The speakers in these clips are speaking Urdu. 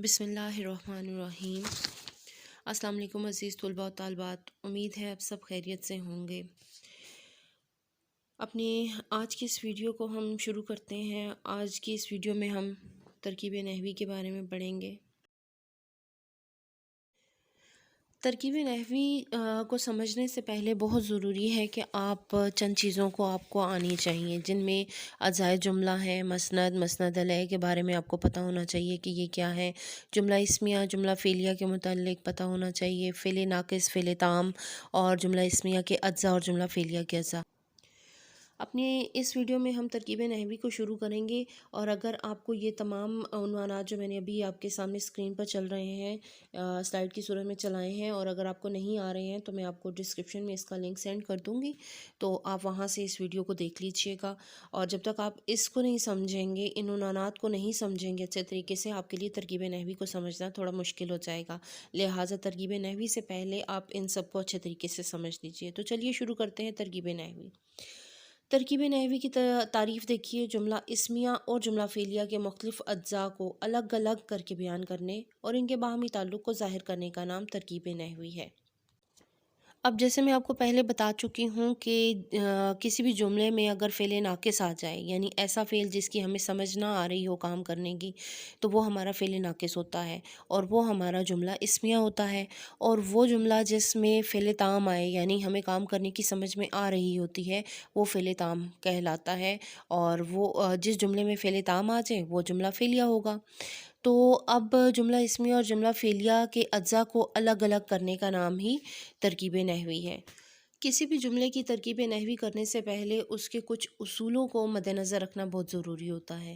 بسم اللہ الرحمن الرحیم۔ السلام علیکم عزیز طلباء و طالبات، امید ہے آپ سب خیریت سے ہوں گے۔ اپنی آج کی اس ویڈیو کو ہم شروع کرتے ہیں۔ آج کی اس ویڈیو میں ہم ترکیب نحوی کے بارے میں پڑھیں گے۔ ترکیب نحوی کو سمجھنے سے پہلے بہت ضروری ہے کہ آپ چند چیزوں کو آپ کو آنی چاہیے، جن میں اجزائے جملہ ہے، مسند، مسند علیہ کے بارے میں آپ کو پتہ ہونا چاہیے کہ یہ کیا ہے، جملہ اسمیہ، جملہ فعلیہ کے متعلق پتہ ہونا چاہیے، فعل ناقص، فعل تام اور جملہ اسمیہ کے اجزاء اور جملہ فعلیہ کے اجزاء۔ اپنی اس ویڈیو میں ہم ترکیب نحوی کو شروع کریں گے، اور اگر آپ کو یہ تمام عنوانات جو میں نے ابھی آپ کے سامنے اسکرین پر چل رہے ہیں سلائیڈ کی صورت میں چلائے ہیں، اور اگر آپ کو نہیں آ رہے ہیں تو میں آپ کو ڈسکرپشن میں اس کا لنک سینڈ کر دوں گی، تو آپ وہاں سے اس ویڈیو کو دیکھ لیجئے گا۔ اور جب تک آپ اس کو نہیں سمجھیں گے، ان عنوانات کو نہیں سمجھیں گے اچھے طریقے سے، آپ کے لیے ترکیب نحوی کو سمجھنا تھوڑا مشکل ہو جائے گا۔ لہٰذا ترکیب نحوی سے پہلے آپ ان سب کو اچھے طریقے سے سمجھ لیجئے۔ تو چلیے شروع کرتے ہیں ترکیب نحوی۔ ترکیب نحوی کی تعریف دیکھیے: جملہ اسمیہ اور جملہ فعلیہ کے مختلف اجزاء کو الگ الگ کر کے بیان کرنے اور ان کے باہمی تعلق کو ظاہر کرنے کا نام ترکیب نحوی ہے۔ اب جیسے میں آپ کو پہلے بتا چکی ہوں کہ کسی بھی جملے میں اگر فعل ناقص آ جائے، یعنی ایسا فعل جس کی ہمیں سمجھ نہ آ رہی ہو کام کرنے کی، تو وہ ہمارا فعل ناقص ہوتا ہے، اور وہ ہمارا جملہ اسمیہ ہوتا ہے۔ اور وہ جملہ جس میں فعل تام آئے، یعنی ہمیں کام کرنے کی سمجھ میں آ رہی ہوتی ہے، وہ فعل تام کہلاتا ہے، اور وہ جس جملے میں فعل تام آ جائے وہ جملہ فعلیہ ہوگا۔ تو اب جملہ اسمیہ اور جملہ فعلیہ کے اجزاء کو الگ الگ کرنے کا نام ہی ترکیب نحوی ہے۔ کسی بھی جملے کی ترکیب نحوی کرنے سے پہلے اس کے کچھ اصولوں کو مد نظر رکھنا بہت ضروری ہوتا ہے۔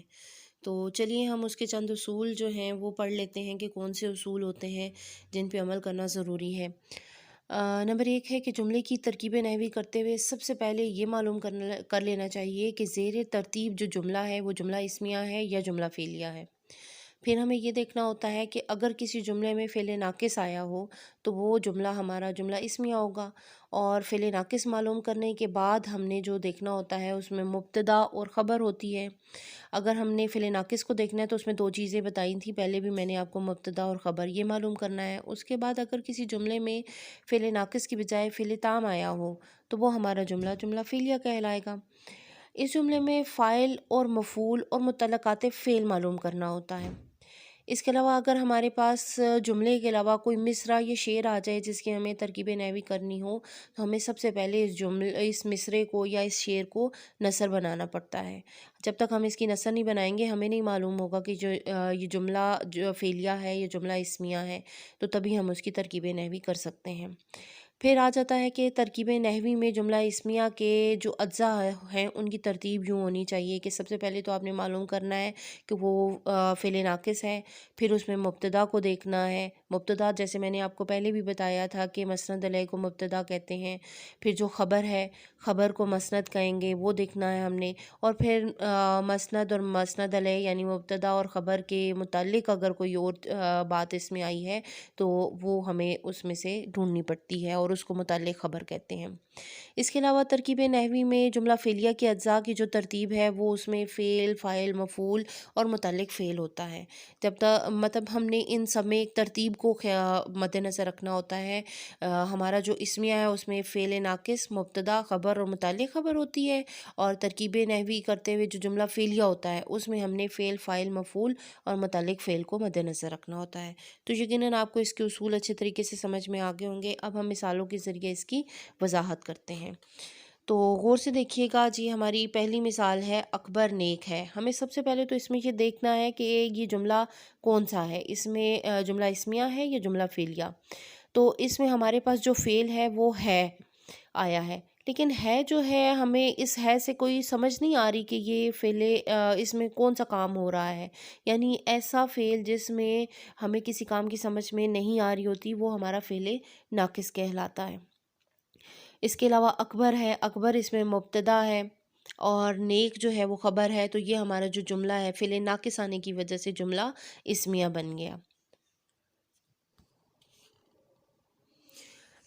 تو چلیے ہم اس کے چند اصول جو ہیں وہ پڑھ لیتے ہیں کہ کون سے اصول ہوتے ہیں جن پہ عمل کرنا ضروری ہے۔ نمبر 1 ہے کہ جملے کی ترکیب نحوی کرتے ہوئے سب سے پہلے یہ معلوم کر لینا چاہیے کہ زیر ترتیب جو جملہ ہے وہ جملہ اسمیہ ہے یا جملہ فعلیہ ہے۔ پھر ہمیں یہ دیکھنا ہوتا ہے کہ اگر کسی جملے میں فعل ناقص آیا ہو تو وہ جملہ ہمارا جملہ اسمیہ ہوگا، اور فعل ناقص معلوم کرنے کے بعد ہم نے جو دیکھنا ہوتا ہے اس میں مبتدا اور خبر ہوتی ہے۔ اگر ہم نے فعل ناقص کو دیکھنا ہے تو اس میں 2 چیزیں بتائی تھیں، پہلے بھی میں نے آپ کو مبتدا اور خبر یہ معلوم کرنا ہے۔ اس کے بعد اگر کسی جملے میں فعل ناقص کی بجائے فعل تام آیا ہو تو وہ ہمارا جملہ جملہ فعلیہ کہلائے گا۔ اس جملے میں فاعل اور مفعول اور متعلقات فعل معلوم کرنا ہوتا ہے۔ اس کے علاوہ اگر ہمارے پاس جملے کے علاوہ کوئی مصرع یا شعر آ جائے جس کی ہمیں ترکیب نحوی کرنی ہو، تو ہمیں سب سے پہلے اس مصرعے کو یا اس شعر کو نثر بنانا پڑتا ہے۔ جب تک ہم اس کی نثر نہیں بنائیں گے ہمیں نہیں معلوم ہوگا کہ یہ جملہ جو فعلیہ ہے یا جملہ اسمیہ ہے، تو تبھی ہم اس کی ترکیب نحوی کر سکتے ہیں۔ پھر آ جاتا ہے کہ ترکیب نحوی میں جملہ اسمیہ کے جو اجزاء ہیں ان کی ترتیب یوں ہونی چاہیے کہ سب سے پہلے تو آپ نے معلوم کرنا ہے کہ وہ فعل ناقص ہے، پھر اس میں مبتدا کو دیکھنا ہے۔ مبتدا جیسے میں نے آپ کو پہلے بھی بتایا تھا کہ مسند علیہ کو مبتدا کہتے ہیں۔ پھر جو خبر ہے، خبر کو مسند کہیں گے، وہ دیکھنا ہے ہم نے۔ اور پھر مسند اور مسند علیہ یعنی مبتدا اور خبر کے متعلق اگر کوئی اور بات اس میں آئی ہے تو وہ ہمیں اس میں سے ڈھونڈنی پڑتی ہے، اور اس کو متعلق خبر کہتے ہیں۔ اس کے علاوہ ترکیب نحوی میں جملہ فعلیہ کے اجزاء کی جو ترتیب ہے وہ اس میں فعل، فاعل، مفعول اور متعلق فعل ہوتا ہے۔ جب تک مطلب ہم نے ان سب میں ایک ترتیب کو مد نظر رکھنا ہوتا ہے۔ ہمارا جو اسمیہ ہے اس میں فعل ناقص، مبتدا، خبر اور متعلق خبر ہوتی ہے، اور ترکیب نحوی کرتے ہوئے جو جملہ فعلیہ ہوتا ہے اس میں ہم نے فعل، فاعل، مفعول اور متعلق فعل کو مد نظر رکھنا ہوتا ہے۔ تو یقیناً آپ کو اس کے اصول اچھے طریقے سے سمجھ میں آگے ہوں گے۔ اب ہم مثالوں کے ذریعے اس کی وضاحت کرتے ہیں۔ تو غور سے دیکھیے گا جی، ہماری پہلی مثال ہے اکبر نیک ہے۔ ہمیں سب سے پہلے تو اس میں یہ دیکھنا ہے کہ یہ جملہ کون سا ہے، اس میں جملہ اسمیہ ہے یا جملہ فعلیہ۔ تو اس میں ہمارے پاس جو فعل ہے وہ ہے آیا ہے، لیکن ہے جو ہے ہمیں اس ہے سے کوئی سمجھ نہیں آ رہی کہ یہ فعل اس میں کون سا کام ہو رہا ہے، یعنی ایسا فعل جس میں ہمیں کسی کام کی سمجھ میں نہیں آ رہی ہوتی وہ ہمارا فعل ناقص کہلاتا ہے۔ اس کے علاوہ اکبر ہے، اکبر اس میں مبتدا ہے، اور نیک جو ہے وہ خبر ہے، تو یہ ہمارا جو جملہ ہے فعل ناقص آنے کی وجہ سے جملہ اسمیہ بن گیا۔